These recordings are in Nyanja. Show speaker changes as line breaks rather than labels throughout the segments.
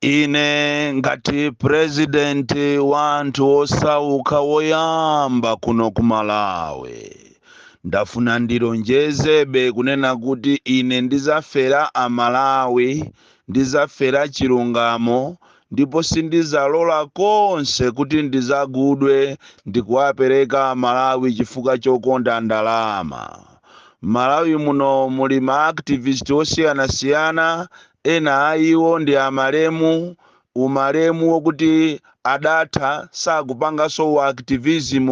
Ine ngati president wanthu osauka woyamba kuno ku Malawi ndafuna ndilonjezebe kunena kuti ine ndizafera Amalawi, ndizafera chilungamo, ndipo sindizalola konse kuti ndizagudwe ndikuwapereka Amalawi chifukwa chokonda ndalama. Malawi muno muli ma activist osiyanasiyana, ena aiwo ndi amalemu, umalemu wokuti adatha sakupanganso wa activism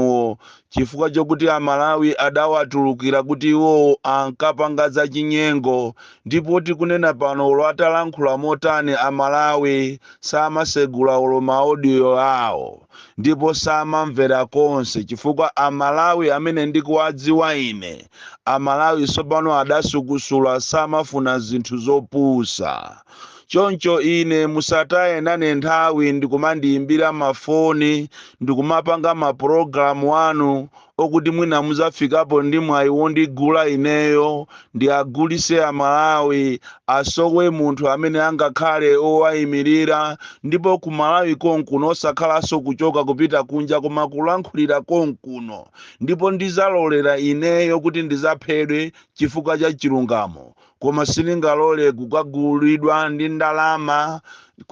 chifukwa chokuti Amalawi adawatulukira kuti iwo ankapanga za chinyengo, ndipo tikunena pano lwatalankhula motani Amalawi samasegula olo maaudio awo ndipo samamvera konse chifukwa Amalawi amene ndikuwadziwa ine, Amalawi sopano adasukusula samafuna zinthu zopusa. Choncho ine musataye nane nthawi ndikumandiyimbira mafoni ndikumapanga mapulogalamu anu okuti mwina muzafikapo ndi mwayi wondigula ineyo ndiagulise Amalawi, asowe munthu amene angakhale owayimirira, ndipo ku Malawi konkuno osakhalanso kuchoka kupita kunja koma kulankhulira konkuno, ndipo ndizalolera ineyo kuti ndizaphedwe chifukwa cha chilungamo. Koma siningalole kukagulidwa ndi ndalama,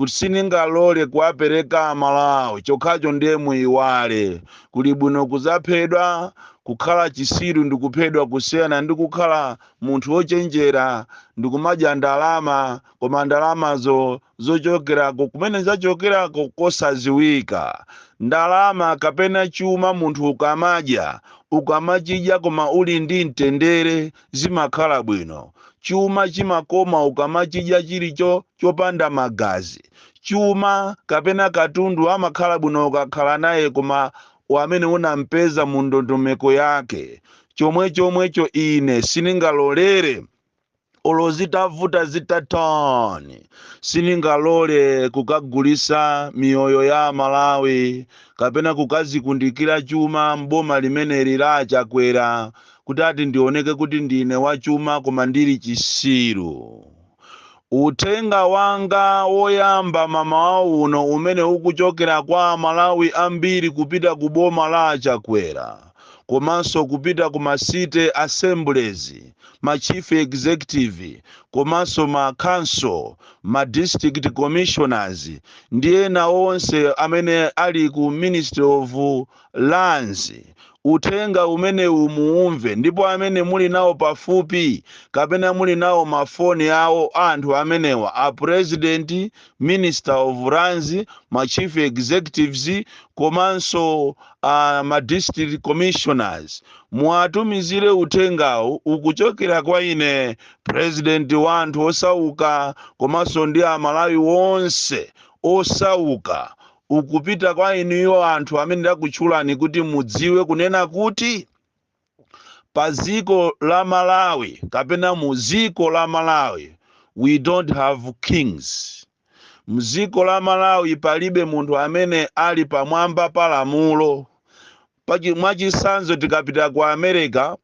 siningalole kuwapereka Amalawi, chokhacho ndiye muyiwale. Kuli bwino kuzaphedwa, kukhala chisiru ndikuphedwa kusiyana ndi kukhala munthu wochenjera ndikumadya ndalama, koma ndalamazo zochokerako kumene zachokerako kosaziwika. Ndalama kapena chuma munthu ukamadya, ukamachidya koma uli ndi mtendere zimakhala bwino. Chuma chimakoma ukamachidya chilicho chopanda magazi. Chuma kapena katundu amakhala bwino ukakhala naye koma wamene unampeza mu ndondomeko yake. Chomwecho ine siningalolere olo zitavuta zitatani, siningalole kukagulisa miyoyo ya Malawi kapena kukazikundikira chuma mboma limene la Chakwera kuti ati ndioneke kuti ndine wachuma koma ndili chisiru. Uthenga wanga woyamba mama uno umene ukuchokera kwa Amalawi ambiri kupita ku boma la Chakwera, komanso kupita ku ma city assemblies, ma chief executive, komanso ma council, ma district commissioners, ndiye na onse amene ali ku Ministry of Lands. Uthenga umene umuumve, ndipo amene muli nawo pafupi kapena muli nawo mafoni awo anthu amenewa a president, minister of lands, ma chief executives, komanso ma district commissioners, muatumizire uthengawo ukuchokera kwa ine president wanthu osauka komanso ndi Amalawi wonse osauka, ukupita kwa inuyo anthu amene ndakutchulani kuti mudziwe kunena kuti paziko la Malawi kapena muziko la Malawi we don't have kings. Muziko la Malawi palibe munthu amene ali pamwamba pa lamulo. Mwachisanzo tikapita ku America,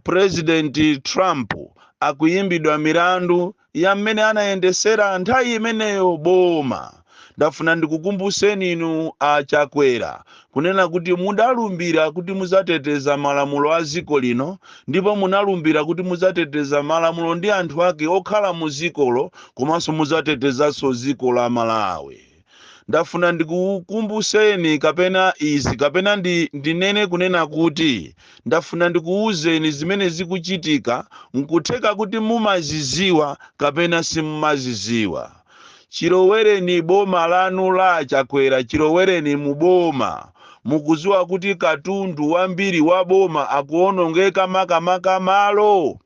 President Trump akuyimbidwa milandu ya mmene anayendesera nthawi imeneyo boma. Ndafuna ndikukumbuseni inu Chakwera kunena kuti mudalumbira kuti muzateteza malamulo a ziko lino, ndipo munalumbira kuti muzateteza malamulo ndi anthu ake okhala mu zikolo, komanso muzatetezanso ziko la Malawi. Ndafuna ndikukumbuseni kapena izi kapena ndinene kunena kuti ndafuna ndikuuzeni zimene zikuchitika, nkutheka kuti mumaziziwa kapena simumaziziwa. Chilowereni boma lanu la Chakwera, chilowereni muboma, mukuziwa kuti katundu wambiri wa boma akuonongeka makamaka malo.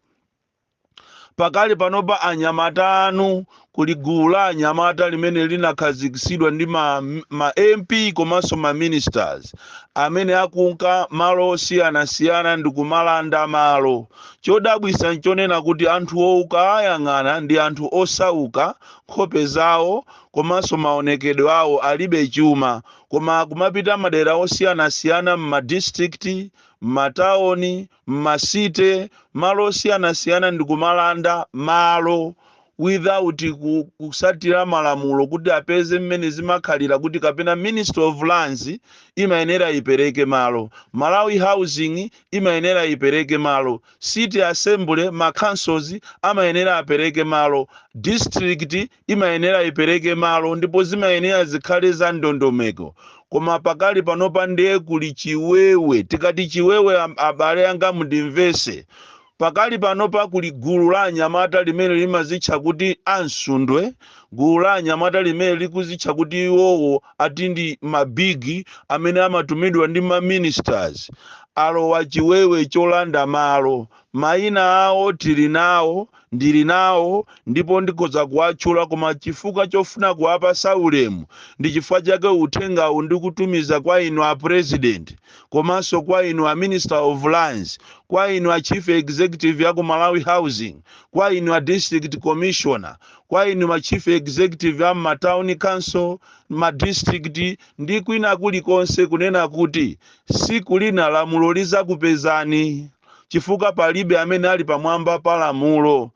Pakali panopa anyamata anu kuli gulu la anyamata limene linakhazikisidwa ndi ma MP komanso ma ministers amene akunka malo osiyanasiyana ndi kumalanda malo. Chodabwisa nchonena kuti anthu ouka ayang'ana ndi anthu osauka, nkhope zawo komanso maonekedwe awo alibe chuma, koma kumapita madera osiyanasiyana m'ma district, m'mataoni, m'masite, malo osiyanasiyana ndi kumalanda malo without kusatira malamulo kuti apeze mmene zimakhalira kuti kapena Ministry of Lands imayenera ipereke malo, Malawi Housing imayenera ipereke malo, City Assembly ma councils amayenera apereke malo, district imayenera ipereke malo, ndipo zimayenera zikhale za ndondomeko. Koma pakali panopa ndiye kuli chiwewe, tikati chiwewe abale anga mundimvese. Pakali panopa kuli gulu la anyamata limene limazitcha kuti ansundwe, gulu la anyamata limene likuzitcha kuti iwowo ati ndi mabigi amene amatumidwa ndi ma ministers. Alowa chiwewe cholanda malo, mayina awo tili nawo, ndili nawo, ndipo ndikhoza kuwatchula, koma chifukwa chofuna kuwapasa ulemu ndi chifukwa chake uthengawu ndikutumiza kwa inu a president, komanso kwa inu a Minister of Lands, kwa inu a Chief Executive ya ku Malawi Housing, kwa inu a District Commissioner, kwa inu ma Chief Executive ya ma Town Council, ma district, ndi kwina kulikonse kunena kuti siku lina lamulo lizakupezani, chifukwa palibe amene ali pamwamba pa lamulo.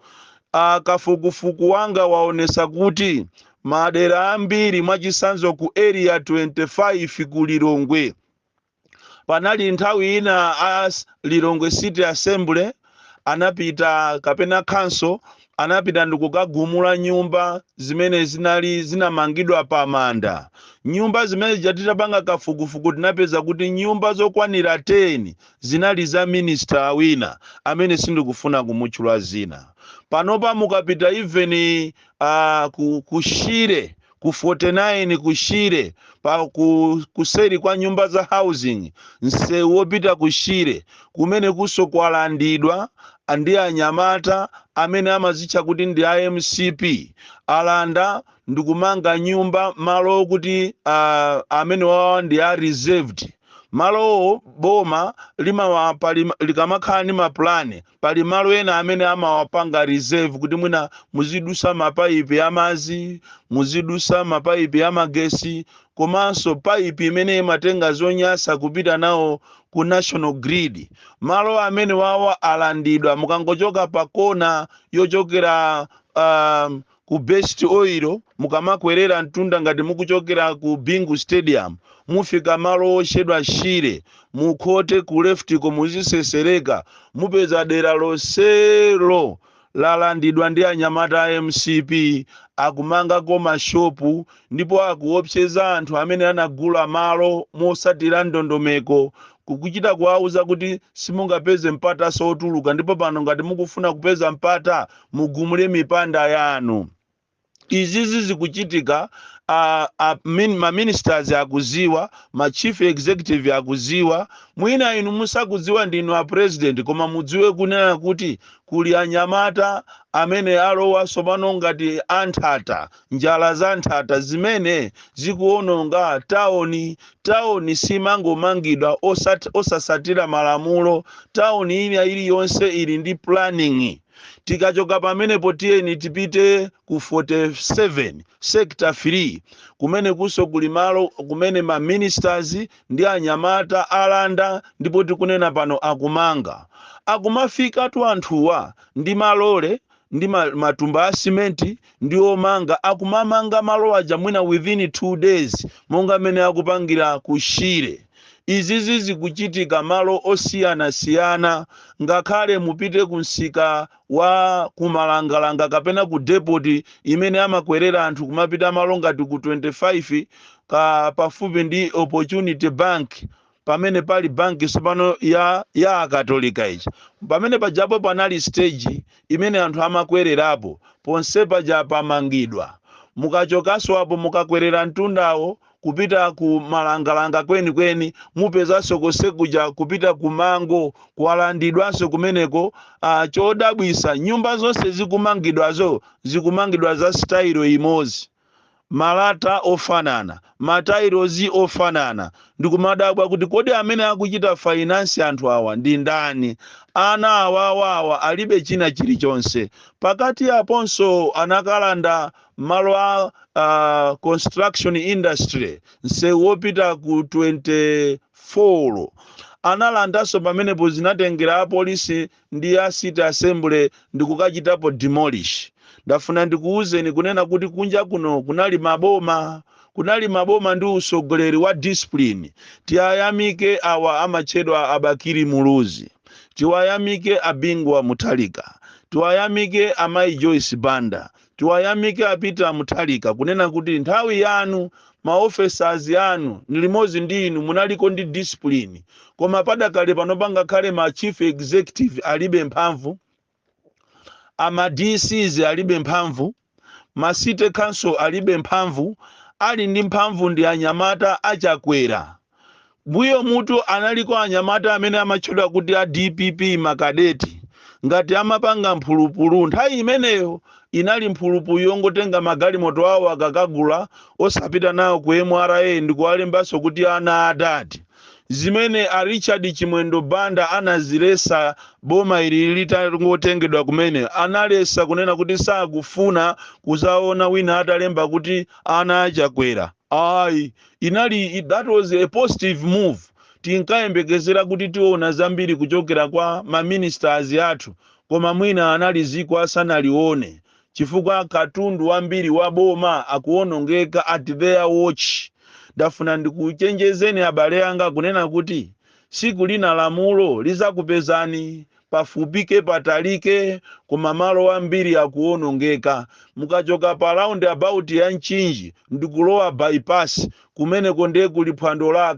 Kafukufuku wanga waonesa kuti madera ambiri mwachisanzo ku area 25 ku Lilongwe, panali nthawi ina as Lilongwe City Assembly anapita kapena council anapita ndikukagumula nyumba zimene zinamangidwa pa manda. Nyumba zimene jatitapanga kafukufuku tinapeza kuti nyumba zokwanira 10 zinali za minister wina amene sindikufuna kumutchula zina. Panopa mukapita even kushire ku 49 kushire pa kuseri kwa nyumba za housing, msewu wopita kushire kumene kusokwalandidwa ndi anyamata amene amazitcha kuti ndi IMCP. Alanda ndikumanga nyumba malo kuti amene wawa ndi reserved. Malo boma likamakhala ni maplane, pali malo ena amene amawapanga reserve kuti mwina muzidusa mapaipi ya mazi, muzidusa mapaipi ya magesi, komanso paipi imene imatenga zonyasa kupita nawo ku national grid. Malo amene wawa alandidwa, mukangochoka pa kona yochokera ku Best Oil, mukamakwerera mtunda ngati mukuchokera ku Bingu Stadium, mufika malo oshedwa Shire, mukhote ku left ko muzisesereka, mupeza dera loselo lalandidwa ndi anyamata MCP, akumanga koma shopu, ndipo akuopseza anthu amene anagula malo mosatira ndondomeko, kukuchita kuwauza kuti simungapeze mpata sotuluka, ndipo pano ngati mukufuna kupeza mpata mugumule mipanda yanu. Izizi zikuchitika, ma ministers akuziwa, ma chief executive akuziwa, mwina inu musakuziwa ndinu a president, koma mudziwe kunena kuti kuli anyamata amene alowa sopano ngati anthata, njala za anthata zimene zikuononga taoni simangomangidwa osasatira malamulo, taoni iliyonse ili ndi planning. Tikachoka pamenepo tiyeni tipite ku 47 sector 3 kumene kuso kuli malo kumene ma ministers ndi anyamata alanda, ndipo tikunena pano akumanga. Akumafika tu anthuwa ndi malole ndi matumba a simenti ndi omanga, akumamanga malo aja mwina within 2 days monga mene akupangira kushire. Izizi zikuchitika malo osiyana-siyana, ngakhale mupite kunsika wa kumalangalanga kapena ku depot imene amakwerera anthu kumapita malo ngati ku 25 pafupi ndi Opportunity Bank, pamene pali banki sopano ya akatolika ichi. Pamene pajapo panali stage imene anthu amakwererapo, ponse paja pamangidwa. Mukachokaso apo mukakwerera mtundawo kupita ku malangalanga kweni mupeza sokosekuja kupita ku mango kwalandidwanso kumeneko. Chodabwisa nyumba zonse zikumangidwa za style imozi, malata ofanana, matairozi ofanana. Ndikumadabwa kuti kodi amene akuchita finance anthu awa ndi ndani? Ana awawa alibe china chilichonse. Pakati aponso anakalanda malo a construction industry, msewu wopita ku 24 analandaso pamenepo zinatengera apolisi ndi a City Assembly ndikukachitapo demolish. ndafuna ndikuuzeni kunena kuti kunja kuno kunali maboma ndi usogoleri wa discipline. Tiyayamike awa amachedwa Abakiri Muluzi, tiwayamike Abingwa Muthalika, tiwayamike Amayi Joyce Banda, tiwayamike Peter Muthalika kunena kuti nthawi yanu maofficers yanu nilimozi ndinu munaliko ndi discipline, koma padakale panopanga khale ma chief executive alibe mphamvu, ama DCs alibe mphamvu, ma city council alibe mphamvu, ali ndi mphamvu ndi anyamata achakwera. Mbuyo mutu analiko anyamata amene amachedwa kuti a DPP makadeti, ngati amapanga mphulupulu. Nthawi imeneyo inali mphulupulu yongotenga magalimoto awo akakagula osapita nawo ku MRA ndi kuwalembaso kuti ana adati. Zimene a Richard Chimwendo Banda anazilesa boma ili litangotengedwa kumene, analesa kunena kuti sakufuna kuzaona wina atalemba kuti ana achakwera. That was a positive move. Tinkayembekezera kuti tiona zambiri kuchokera kwa ma ministers athu, koma mwina analiziko asanalione chifukwa katundu wambiri wa boma akuonongeka at their watch. Ndafuna ndikuchenjezeni abale anga kunena kuti siku lina lamulo lizakupezani pafupike patalike, koma malo ambiri akuonongeka. Mukachoka pa roundabout ya Nchinji ndikulowa bypass kumeneko ndiye kuli phwando la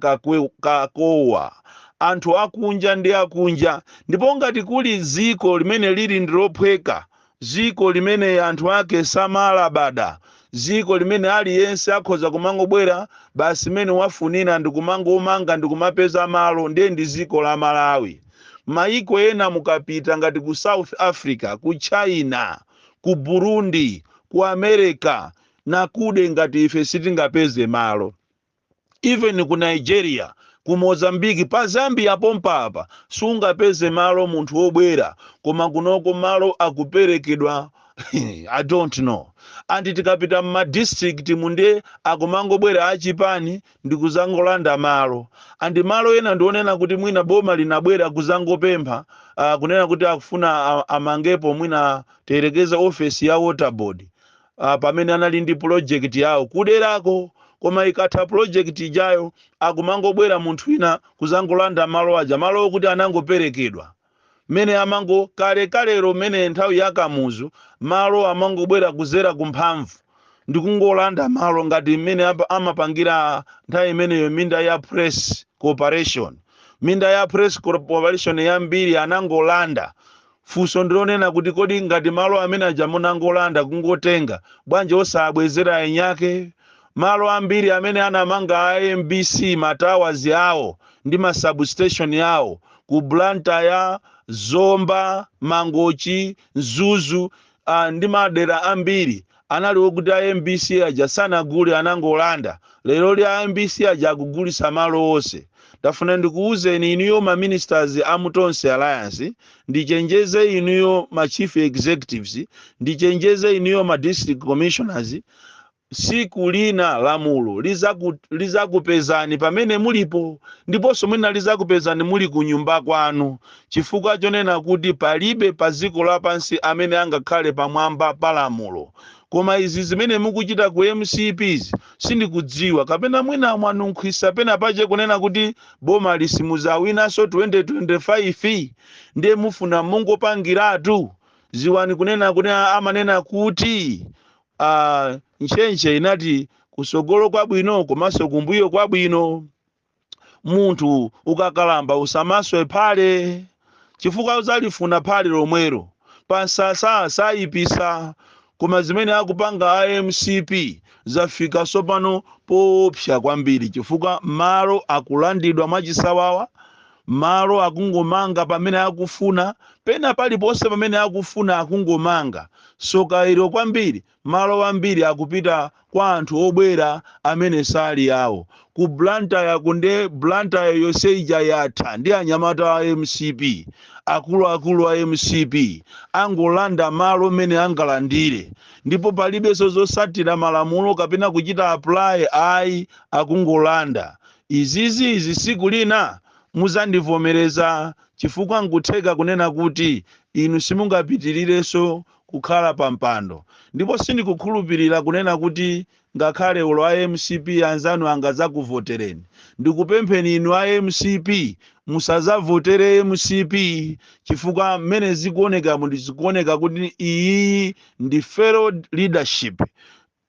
Kakowa. Anthu akunja ndi akunja, ndipo ngati kuli ziko limene lili ndilophweka, ziko limene anthu ake samala bada, ziko limene aliyense akhoza kumangobwera basi mene wafunira ndikumangomanga ndikumapeza malo, ndiye ndi ziko la Malawi. Maiko ena mukapita ngati ku South Africa, ku China, ku Burundi, ku America, na kude ngati ife sitingapeze malo. Even ku Nigeria, ku Mozambique, pa Zambia pompapa sungapeze malo munthu obwera, koma kunoko malo akuperekedwa I don't know. Andi tikapita ma district munde akumangobwera achipani ndikuzangolanda malo. Andi malo ena ndionena kuti mwina boma linabwera kuzangopempha kunena kuti akufuna amangepo mwina terekeza office ya water board. Pamene anali ndi project yawo kuderako, koma ikatha project ijayo akumangobwera munthu ina kuzangolanda malo aja, malo okuti anangoperekedwa. Mene amango kalero mene nthawi yakamuzu malo amangobwera kuzera kumphamvu ndikungolanda malo ngati mene amapangira nthawi imeneyo minda ya press corporation. Minda ya press corporation yambiri anangolanda. Fuso ndionena kuti kodi ngati malo amene aja munangolanda kungotenga bwanje osabwezera enyake. Malo ambiri amene anamanga MBC matowers yawo ndi ma substation yawo ku Blantyre, Zomba, Mangochi, Zuzu, ndi madera ambiri analiwo kuti MBC aja sanagule anangolanda. Lero li MBC aja akugulisa malo onse. Ndafuna ndikuuzeni inuyo ma ministers amutonse alliance, ndichenjeze inuyo ma chief executives, ndichenjeze inuyo ma district commissioners. Siku lina lamulo lizakupezani pamene mulipo, ndiponso mwina lizakupezani muli kunyumba kwanu, chifukwa chonena kuti palibe paziko lapansi amene angakhale pamwamba pa lamulo. Koma izi zimene mukuchita ku MCPs sindikudziwa, kapena mwina mwanunkhwisa pena pache kunena kuti boma lisimuzawinanso 2025 ndiye mufuna mungopangiratu. Ziwani kunena amanena kuti nchenche inati kusogolo kwa bwino komanso kumbuyo kwa bwino. Munthu ukakalamba usamaswe phale, chifukwa uzalifuna phale lomwero pasasa sayipisa. Koma zimene akupanga MCP zafika sopano popsha kwambiri, chifukwa malo akulandidwa mwachisawawa, malo akungomanga pamene akufuna, pena paliponse pamene akufuna akungomanga. Sokairo kwambiri, malo ambiri akupita kwa anthu obwera amene sali yawo. Ku Blantyre kunde Blantyre yoseija yatha ndi anyamata wa MCP, akulu wa MCP angolanda malo mene angalandire, ndipo palibe zosatira malamulo kapena kuchita apply ayi akungolanda. Izi siku lina muzandivomereza, chifukwa ngutheka kunena kuti inu simungapitirireso kukhala pa mpando, ndipo sindikukhulupirira kunena kuti ngakhale ulo a MCP anzanu angazakuvotereni. Ndikupempheni inu a MCP musazavotere MCP chifukwa mmene zikuoneka zikuoneka kuti iyi ndi failed leadership,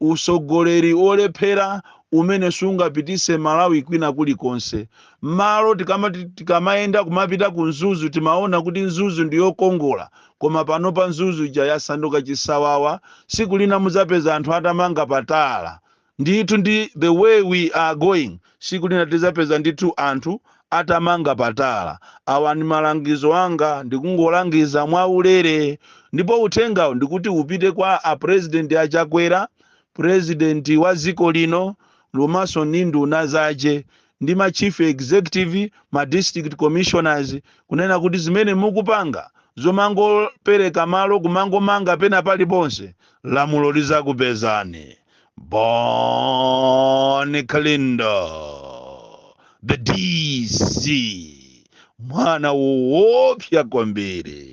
usogoleri olephera umene sungapitise Malawi kwina kulikonse. Malo tikamayenda kumapita ku Nzuzu timaona kuti Nzuzu ndiyokongola, koma pano pa Nzuzu ija yasanduka chisawawa. Siku lina muzapeza anthu atamanga patala. Ndithu ndi the way we are going, siku lina tizapeza ndithu anthu atamanga patala. Awa ni malangizo anga, ndikungolangiza mwaulere. Ndipo uthengawo ndikuti upite kwa a president achakwera, president wa dziko lino, lumaso ni nduna zace ndi ma chief executive, ma district commissioners, kunena kuti zimene mukupanga zomangopereka malo kumangomanga pena paliponse, lamulo lizakupezani. Boni Kalindo, the DC, mwana woopsa kwambiri.